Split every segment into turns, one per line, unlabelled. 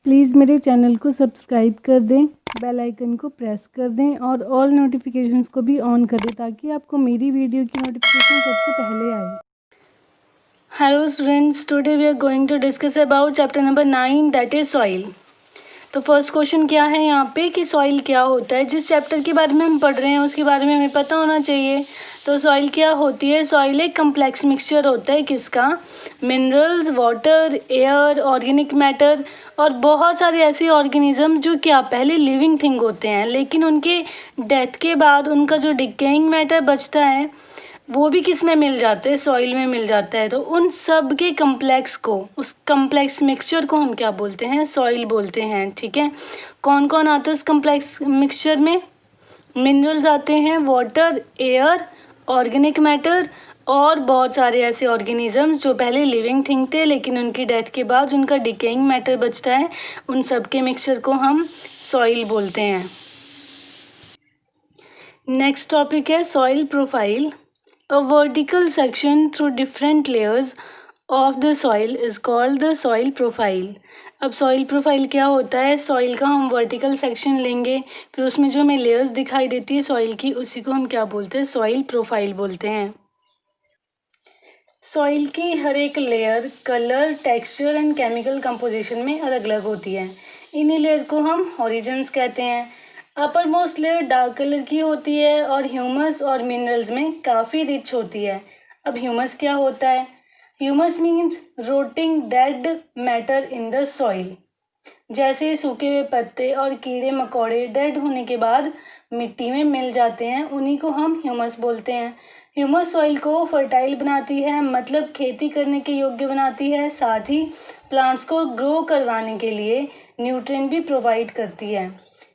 Please मेरे channel को subscribe कर दें, बेल आइकन को प्रेस कर दें और ऑल नोटिफिकेशंस को भी ऑन कर दें ताकि आपको मेरी वीडियो की नोटिफिकेशन सबसे पहले आए। Hello students, today we are going to discuss about chapter number 9 that is soil. तो फर्स्ट क्वेश्चन क्या है यहाँ पे कि सॉइल क्या होता है। जिस चैप्टर के बारे में हम पढ़ रहे हैं उसके बारे में हमें पता होना चाहिए। तो सॉइल क्या होती है? सॉइल एक कम्प्लेक्स मिक्सचर होता है किसका? Minerals, water, air, organic matter और बहुत सारे ऐसे ऑर्गेनिज्म जो क्या पहले लिविंग थिंग होते हैं, लेकिन उनके डेथ के बाद उनका जो डिकेइंग मैटर बचता है वो भी किस में मिल जाते हैं? सॉइल में मिल जाता है। तो उन सब के कम्प्लेक्स को, उस कम्प्लेक्स मिक्सचर को हम क्या बोलते हैं? सॉइल बोलते हैं। ठीक है, कौन कौन आता है उस कम्प्लेक्स मिक्सचर में? मिनरल्स आते हैं, वाटर, एयर, ऑर्गेनिक मैटर और बहुत सारे ऐसे ऑर्गेनिजम्स जो पहले लिविंग थिंग थे लेकिन उनकी डेथ के बाद उनका डिकेइंग मैटर बचता है, उन सब के मिक्सचर को हम सॉइल बोलते हैं। नेक्स्ट टॉपिक है soil profile. A vertical section through different layers of the soil is called the soil profile. अब soil profile क्या होता है? soil का हम vertical section लेंगे, फिर उसमें जो हमें layers दिखाई देती है soil की, उसी को हम क्या बोलते हैं? soil profile बोलते हैं। soil की हर एक layer color, texture and chemical composition में अलग अलग होती है। इन्हीं layer को हम origins कहते हैं। Upper most layer dark colour की होती है और ह्यूमस और मिनरल्स में काफ़ी रिच होती है। अब ह्यूमस क्या होता है? Humus means rotting dead matter in the soil. जैसे सूखे हुए पत्ते और कीड़े मकोड़े डेड होने के बाद मिट्टी में मिल जाते हैं, उन्हीं को हम ह्यूमस बोलते हैं। ह्यूमस सॉइल को फर्टाइल बनाती है, मतलब खेती करने के योग्य बनाती है, साथ ही प्लांट्स को ग्रो करवाने के लिए न्यूट्रिएंट भी प्रोवाइड करती है।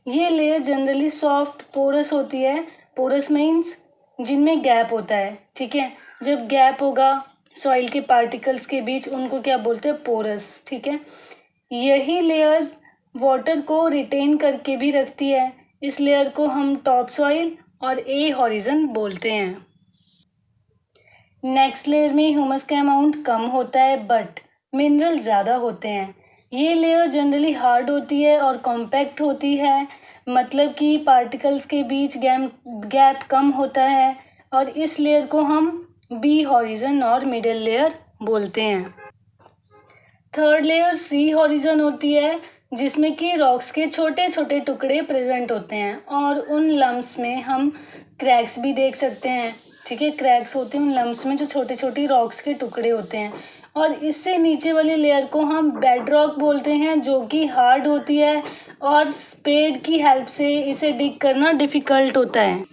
ये लेयर जनरली सॉफ्ट पोरस होती है। पोरस मीन्स जिनमें गैप होता है। ठीक है, जब गैप होगा सॉइल के पार्टिकल्स के बीच, उनको क्या बोलते हैं? पोरस। ठीक है, यही लेयर्स वाटर को रिटेन करके भी रखती है। इस लेयर को हम टॉप सॉइल और ए हॉरिजन बोलते हैं। नेक्स्ट लेयर में ह्यूमस का अमाउंट कम होता है बट मिनरल ज़्यादा होते हैं। ये लेयर जनरली हार्ड होती है और कॉम्पैक्ट होती है, मतलब कि पार्टिकल्स के बीच गैप कम होता है और इस लेयर को हम बी हॉरिजन और मिडिल लेयर बोलते हैं। थर्ड लेयर सी हॉरिजन होती है, जिसमें कि रॉक्स के छोटे छोटे टुकड़े प्रेजेंट होते हैं और उन लम्ब्स में हम क्रैक्स भी देख सकते हैं। ठीक है, क्रैक्स होते हैं उन लम्ब्स में जो छोटे छोटे रॉक्स के टुकड़े होते हैं। और इससे नीचे वाली लेयर को हम बेड रॉक बोलते हैं, जो कि हार्ड होती है और स्पेड की हेल्प से इसे डिग करना डिफ़िकल्ट होता है।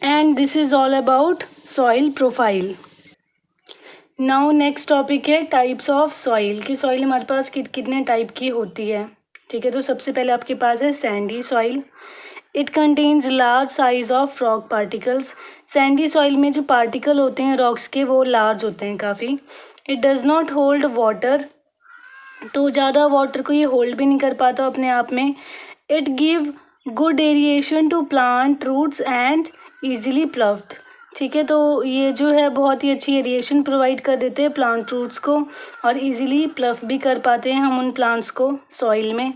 And this is all about soil profile. Now next topic है टाइप्स ऑफ सॉइल। कि सॉइल हमारे पास कितने टाइप की होती है। ठीक है, तो सबसे पहले आपके पास है Sandy soil. It contains large size of rock particles. Sandy soil में जो पार्टिकल होते हैं रॉक्स के, वो लार्ज होते हैं काफ़ी। It does not hold water, तो ज़्यादा वाटर को ये होल्ड भी नहीं कर पाता अपने आप में। It give good aeration to plant roots and easily fluffed. ठीक है, तो ये जो है बहुत ही अच्छी एरिएशन प्रोवाइड कर देते हैं प्लांट रूट्स को और इजीली प्लफ भी कर पाते हैं हम उन प्लांट्स को सॉइल में।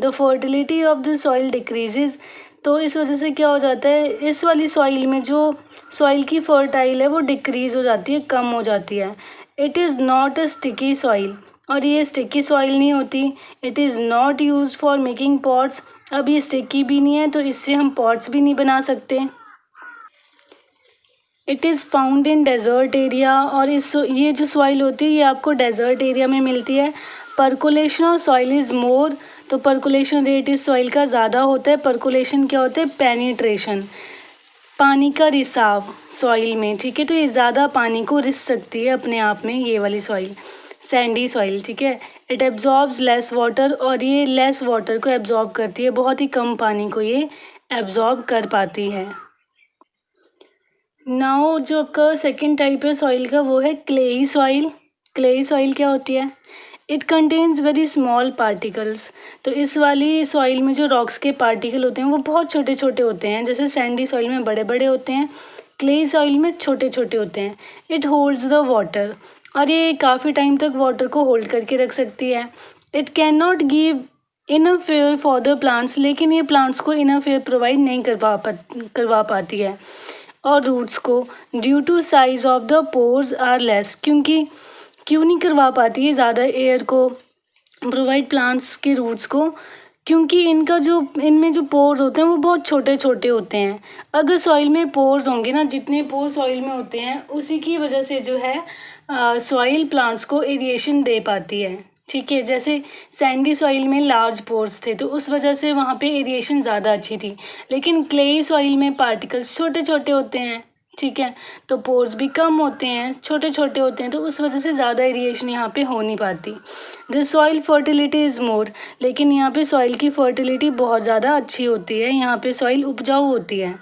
The fertility of the soil decreases, तो इस वजह से क्या हो जाता है, इस वाली सॉइल में जो सॉइल की फर्टाइल है वो डिक्रीज हो जाती है, कम हो जाती है। It is not a sticky soil, और ये स्टिकी सॉइल नहीं होती। It is not use for making pots, अब ये स्टिकी भी नहीं है तो इससे हम पॉट्स भी नहीं बना सकते। It is found in desert area, और ये जो सॉइल होती है ये आपको डेजर्ट एरिया में मिलती है। Percolation of soil is more, तो परकोलेशन रेट इस सॉइल का ज़्यादा होता है। परकोलेशन क्या होता है? पेनिट्रेशन, पानी का रिसाव सॉइल में। ठीक है, तो ये ज़्यादा पानी को रिस सकती है अपने आप में, ये वाली सॉइल सैंडी सॉइल। ठीक है, इट एब्जॉर्ब्स लेस वाटर, और ये लेस वाटर को एब्जॉर्ब करती है, बहुत ही कम पानी को ये एब्जॉर्ब कर पाती है। नाउ जो आपका सेकेंड टाइप है सॉइल का वो है क्लेई सॉइल। क्लेई सॉइल क्या होती है? It contains very small particles, तो इस वाली सॉइल में जो रॉक्स के पार्टिकल होते हैं वो बहुत छोटे छोटे होते हैं। जैसे सैंडी सॉइल में बड़े बड़े होते हैं, क्लेई सॉइल में छोटे छोटे होते हैं। इट होल्ड्स द वाटर, और ये काफ़ी टाइम तक वाटर को होल्ड करके रख सकती है। It can not give enough air for the plants, लेकिन ये प्लांट्स को इनफ एयर प्रोवाइड नहीं करवा पाती है। और रूट्स को due to size of the pores are less, क्यों नहीं करवा पाती है ज़्यादा एयर को प्रोवाइड प्लांट्स के रूट्स को, क्योंकि इनमें जो पोर्स होते हैं वो बहुत छोटे छोटे होते हैं। अगर सॉइल में पोर्स होंगे ना, जितने पोर्स सॉइल में होते हैं उसी की वजह से जो है सॉइल प्लांट्स को एरिएशन दे पाती है। ठीक है, जैसे सैंडी सॉइल में लार्ज पोर्स थे तो उस वजह से वहाँ पे एरिएशन ज़्यादा अच्छी थी, लेकिन क्लेई सॉइल में पार्टिकल्स छोटे छोटे होते हैं। ठीक है, तो पोर्स भी कम होते हैं, छोटे छोटे होते हैं, तो उस वजह से ज़्यादा एरिएशन यहाँ पे हो नहीं पाती। The soil fertility is more, लेकिन यहाँ पे सॉइल की फर्टिलिटी बहुत ज़्यादा अच्छी होती है, यहाँ पे सॉइल उपजाऊ होती है।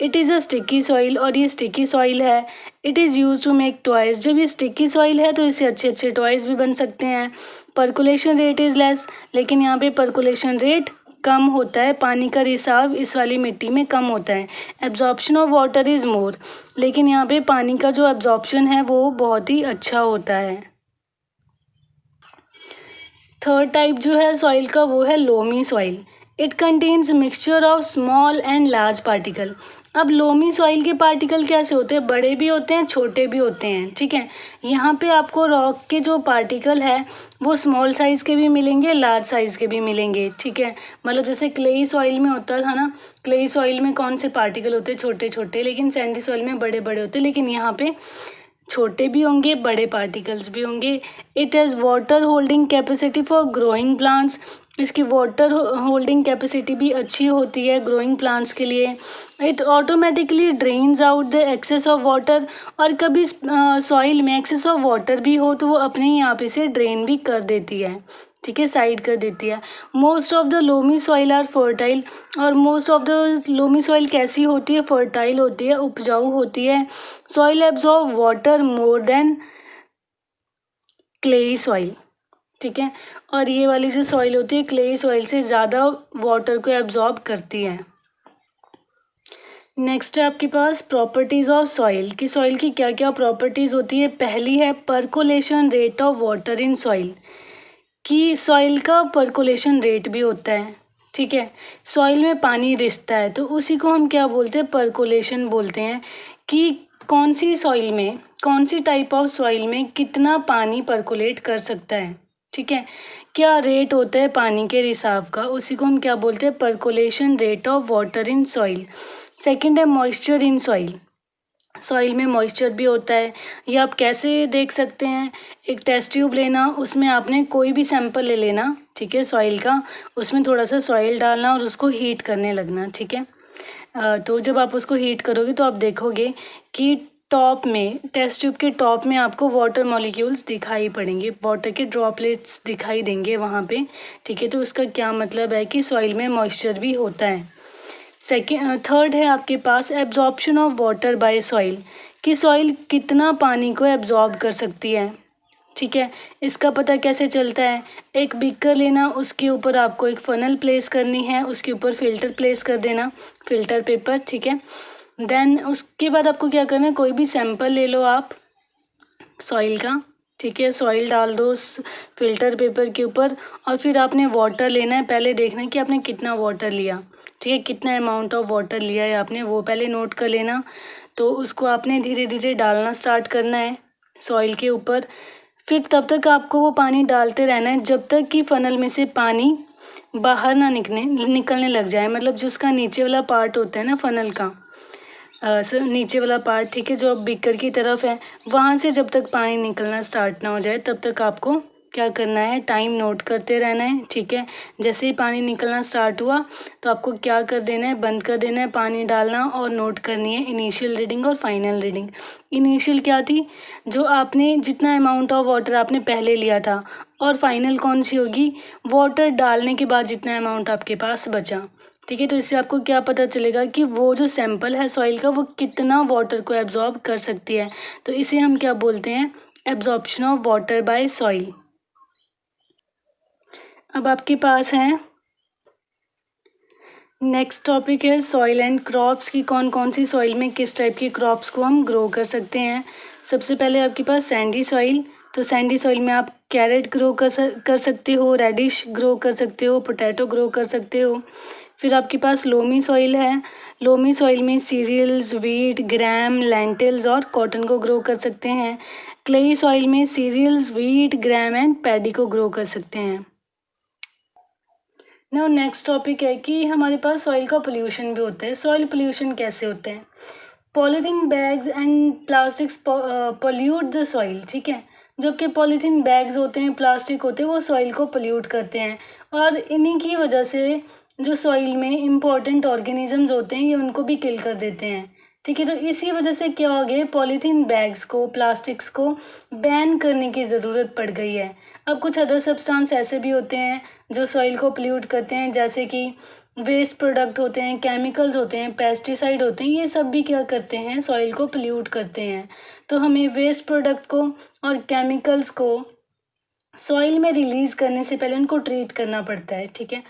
It is a sticky soil, और ये स्टिकी सॉइल है। It is use to make toys, जब ये स्टिकी सॉइल है तो इससे अच्छे अच्छे टॉयज़ भी बन सकते हैं। पर्कुलेशन रेट इज़ लेस, लेकिन यहाँ पे पर्कुलेशन रेट कम होता है, पानी का रिसाव इस वाली मिट्टी में कम होता है। Absorption of water is more, लेकिन यहाँ पे पानी का जो एब्जॉर्प्शन है वो बहुत ही अच्छा होता है। थर्ड टाइप जो है सॉइल का वो है loamy soil. It contains mixture of small and large particle. अब लोमी सॉइल के पार्टिकल कैसे होते हैं, बड़े भी होते हैं छोटे भी होते हैं। ठीक है, यहाँ पे आपको रॉक के जो पार्टिकल है वो स्मॉल साइज़ के भी मिलेंगे, लार्ज साइज़ के भी मिलेंगे। ठीक है, मतलब जैसे क्लेई सॉइल में होता था ना, क्लेई सॉइल में कौन से पार्टिकल होते हैं, छोटे छोटे, लेकिन सैंडी सॉइल में बड़े बड़े होते हैं, लेकिन यहाँ पे छोटे भी होंगे, बड़े पार्टिकल्स भी होंगे। It has water holding capacity for growing plants, इसकी वाटर होल्डिंग कैपेसिटी भी अच्छी होती है ग्रोइंग प्लांट्स के लिए। It automatically drains out the excess of water, और कभी सॉइल में एक्सेस ऑफ वाटर भी हो तो वो अपने ही आप इसे ड्रेन भी कर देती है। ठीक है, साइड कर देती है। Most of the loamy soil are fertile, और most of the loamy soil कैसी होती है, फर्टाइल होती है, उपजाऊ होती है। Soil absorb water more than clayey soil. ठीक है, और ये वाली जो सॉइल होती है क्लेई सॉइल से ज़्यादा वाटर को एब्जॉर्ब करती है। नेक्स्ट है आपके पास प्रॉपर्टीज़ ऑफ सॉइल, कि सॉइल की क्या क्या प्रॉपर्टीज़ होती है। पहली है percolation rate of water in soil, कि सॉइल का परकोलेशन रेट भी होता है। ठीक है, सॉइल में पानी रिसता है तो उसी को हम क्या बोलते हैं, परकोलेशन बोलते हैं, कि कौन सी सॉइल में, कौन सी टाइप ऑफ सॉइल में कितना पानी परकोलेट कर सकता है। ठीक है, क्या रेट होता है पानी के रिसाव का, उसी को हम क्या बोलते हैं, percolation rate of water in soil. Second है मॉइस्चर इन सॉइल, सॉइल में मॉइस्चर भी होता है। ये आप कैसे देख सकते हैं, एक टेस्ट ट्यूब लेना, उसमें आपने कोई भी सैंपल ले लेना, ठीक है, सॉइल का, उसमें थोड़ा सा सॉइल डालना और उसको हीट करने लगना। ठीक है, तो जब आप उसको हीट करोगे तो आप देखोगे कि टॉप में, टेस्ट ट्यूब के टॉप में आपको वाटर मॉलिक्यूल्स दिखाई पड़ेंगे, वाटर के ड्रॉपलेट्स दिखाई देंगे वहाँ पे। ठीक है, तो उसका क्या मतलब है कि सॉइल में मॉइस्चर भी होता है। थर्ड है आपके पास absorption of water by soil, कि सॉइल कितना पानी को एब्जॉर्ब कर सकती है। ठीक है, इसका पता कैसे चलता है, एक बीकर लेना, उसके ऊपर आपको एक फनल प्लेस करनी है, उसके ऊपर फिल्टर प्लेस कर देना, फिल्टर पेपर। ठीक है, देन उसके बाद आपको क्या करना है, कोई भी सैंपल ले लो आप सॉइल का। ठीक है, सॉइल डाल दो उस फिल्टर पेपर के ऊपर, और फिर आपने वाटर लेना है, पहले देखना है कि आपने कितना वाटर लिया। ठीक है, कितना अमाउंट ऑफ वाटर लिया है आपने, वो पहले नोट कर लेना। तो उसको आपने धीरे धीरे डालना स्टार्ट करना है सॉइल के ऊपर। फिर तब तक आपको वो पानी डालते रहना है जब तक कि फ़नल में से पानी बाहर ना निकलने लग जाए, मतलब जो उसका नीचे वाला पार्ट होता है ना फ़नल का, नीचे वाला पार्ट, ठीक है, जो अब बीकर की तरफ है, वहाँ से जब तक पानी निकलना स्टार्ट ना हो जाए तब तक आपको क्या करना है, टाइम नोट करते रहना है। ठीक है, जैसे ही पानी निकलना स्टार्ट हुआ तो आपको क्या कर देना है, बंद कर देना है पानी डालना, और नोट करनी है इनिशियल रीडिंग और फाइनल रीडिंग। इनिशियल क्या थी, जो आपने जितना अमाउंट ऑफ वाटर आपने पहले लिया था, और फाइनल कौन सी होगी, वाटर डालने के बाद जितना अमाउंट आपके पास बचा। ठीक है, तो इससे आपको क्या पता चलेगा कि वो जो सैंपल है सॉइल का वो कितना वाटर को एब्जॉर्ब कर सकती है। तो इसे हम क्या बोलते हैं, absorption of water by soil. अब आपके पास है नेक्स्ट टॉपिक है सॉइल एंड क्रॉप्स, की कौन कौन सी सॉइल में किस टाइप की क्रॉप्स को हम ग्रो कर सकते हैं। सबसे पहले आपके पास सैंडी सॉइल, तो सैंडी सॉइल में आप कैरेट ग्रो कर सकते हो, रेडिश ग्रो कर सकते हो, पोटैटो ग्रो कर सकते हो। फिर आपके पास लोमी सॉइल है। लोमी सॉइल में सीरियल्स, व्हीट, ग्राम, लेंटिल्स और कॉटन को ग्रो कर सकते हैं। क्लेई सॉइल में cereals, wheat, gram and paddy को ग्रो कर सकते हैं। नाउ नेक्स्ट टॉपिक है कि हमारे पास सॉइल का पोल्यूशन भी होता है। सॉइल पोल्यूशन कैसे होते हैं? Polythene bags and plastics pollute the soil, ठीक है। जो कि पॉलीथीन बैग्स होते हैं, प्लास्टिक होते हैं, वो सॉइल को पोल्यूट करते हैं और इन्हीं की वजह से जो सॉइल में इम्पॉर्टेंट ऑर्गेनिजम्स होते हैं ये उनको भी किल कर देते हैं, ठीक है। तो इसी वजह से क्या हो गया, पॉलीथीन बैग्स को, प्लास्टिक्स को बैन करने की ज़रूरत पड़ गई है। अब कुछ अदर सब्सटेंस ऐसे भी होते हैं जो सॉइल को पोल्यूट करते हैं, जैसे कि वेस्ट प्रोडक्ट होते हैं, केमिकल्स होते हैं, पेस्टिसाइड होते हैं, ये सब भी क्या करते हैं, सॉइल को पोल्यूट करते हैं। तो हमें वेस्ट प्रोडक्ट को और केमिकल्स को सॉइल में रिलीज़ करने से पहले उनको ट्रीट करना पड़ता है, ठीक है।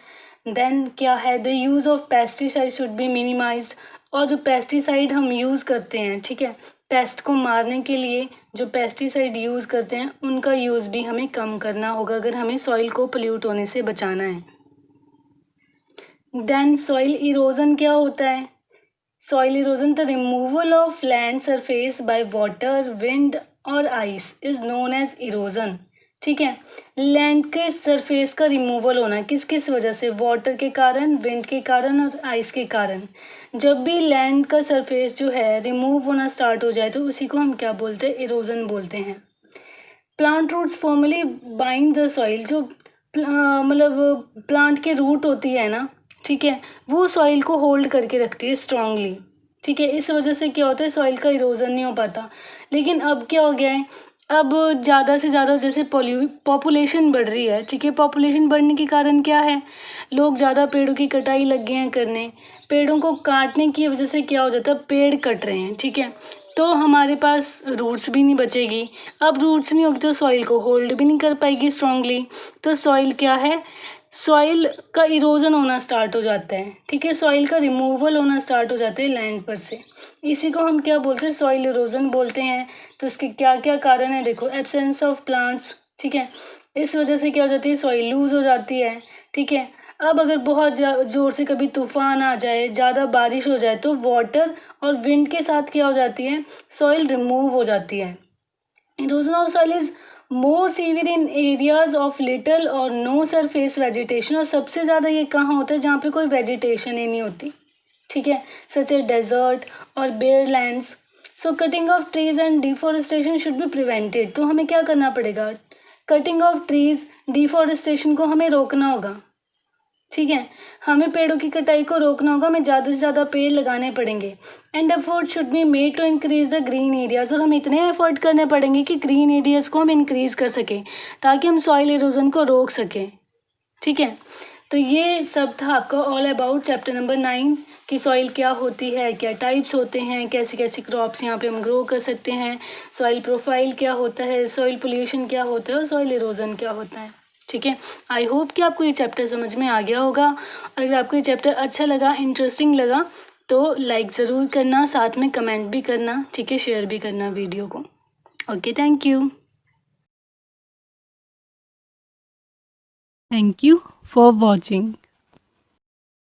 देन क्या है, the use of pesticide should be minimised. और जो पेस्टिसाइड हम यूज़ करते हैं, ठीक है, पेस्ट को मारने के लिए जो पेस्टिसाइड यूज़ करते हैं उनका यूज़ भी हमें कम करना होगा अगर हमें सॉइल को पोल्यूट होने से बचाना है। देन सॉइल इरोजन क्या होता है? Soil erosion, the removal of land surface by water, wind और ice is known as erosion, ठीक है। लैंड के सरफेस का रिमूवल होना किस किस वजह से? वाटर के कारण, विंड के कारण और आइस के कारण। जब भी लैंड का सरफेस जो है रिमूव होना स्टार्ट हो जाए तो उसी को हम क्या बोलते हैं, इरोजन बोलते हैं। Plant roots formally bind the soil, जो मतलब प्लांट के रूट होती है ना, ठीक है, वो सॉइल को होल्ड करके रखती है स्ट्रांगली, ठीक है। इस वजह से क्या होता है, सॉइल का इरोजन नहीं हो पाता। लेकिन अब क्या हो गया है, अब ज़्यादा से ज़्यादा जैसे पॉपुलेशन बढ़ रही है, ठीक है, पॉपुलेशन बढ़ने के कारण क्या है, लोग ज़्यादा पेड़ों की कटाई लग गए हैं करने। पेड़ों को काटने की वजह से क्या हो जाता है, पेड़ कट रहे हैं, ठीक है, तो हमारे पास रूट्स भी नहीं बचेगी। अब रूट्स नहीं होगी तो सॉइल को होल्ड भी नहीं कर पाएगी स्ट्रांगली। तो सॉइल क्या है, सॉइल का इरोजन होना स्टार्ट हो जाता है, ठीक है, सॉइल का रिमूवल होना स्टार्ट हो जाता है लैंड पर से। इसी को हम क्या बोलते हैं, सॉइल इरोजन बोलते हैं। तो इसके क्या क्या कारण है, देखो, एब्सेंस ऑफ प्लांट्स, ठीक है, इस वजह से क्या हो जाती है, सॉइल लूज हो जाती है, ठीक है। अब अगर बहुत ज़ोर से कभी तूफान आ जाए, ज़्यादा बारिश हो जाए तो वाटर और विंड के साथ क्या हो जाती है, सॉइल रिमूव हो जाती है। Erosion of soil is more severe in areas of little और नो सरफेस वेजिटेशन। और सबसे ज़्यादा ये कहाँ होता है, जहाँ पे कोई वेजिटेशन ही नहीं होती, ठीक है, सच ए डेजर्ट और bare lands. So cutting off trees and deforestation should be prevented. तो हमें क्या करना पड़ेगा, कटिंग ऑफ ट्रीज, डिफॉरेस्टेशन को हमें रोकना होगा, ठीक है, हमें पेड़ों की कटाई को रोकना होगा, हमें ज़्यादा से ज़्यादा पेड़ लगाने पड़ेंगे। And effort should be made to increase the green areas. और हम इतने एफर्ट करने पड़ेंगे कि ग्रीन एरियाज़ को हम इंक्रीज़ कर सकें ताकि हम सॉइल इरोजन को रोक सकें, ठीक है। तो ये सब था आपका ऑल अबाउट चैप्टर नंबर 9 कि सॉइल क्या होती है, क्या टाइप्स होते हैं, कैसी कैसी क्रॉप्स यहाँ पे हम ग्रो कर सकते हैं, सॉइल प्रोफाइल क्या होता है, सॉइल पोल्यूशन क्या होता है और सॉइल इरोजन क्या होता है, ठीक है। आई होप कि आपको ये चैप्टर समझ में आ गया होगा। अगर आपको ये चैप्टर अच्छा लगा, इंटरेस्टिंग लगा तो लाइक ज़रूर करना, साथ में कमेंट भी करना, ठीक है, शेयर भी करना वीडियो को। Okay, thank you. Thank you for watching.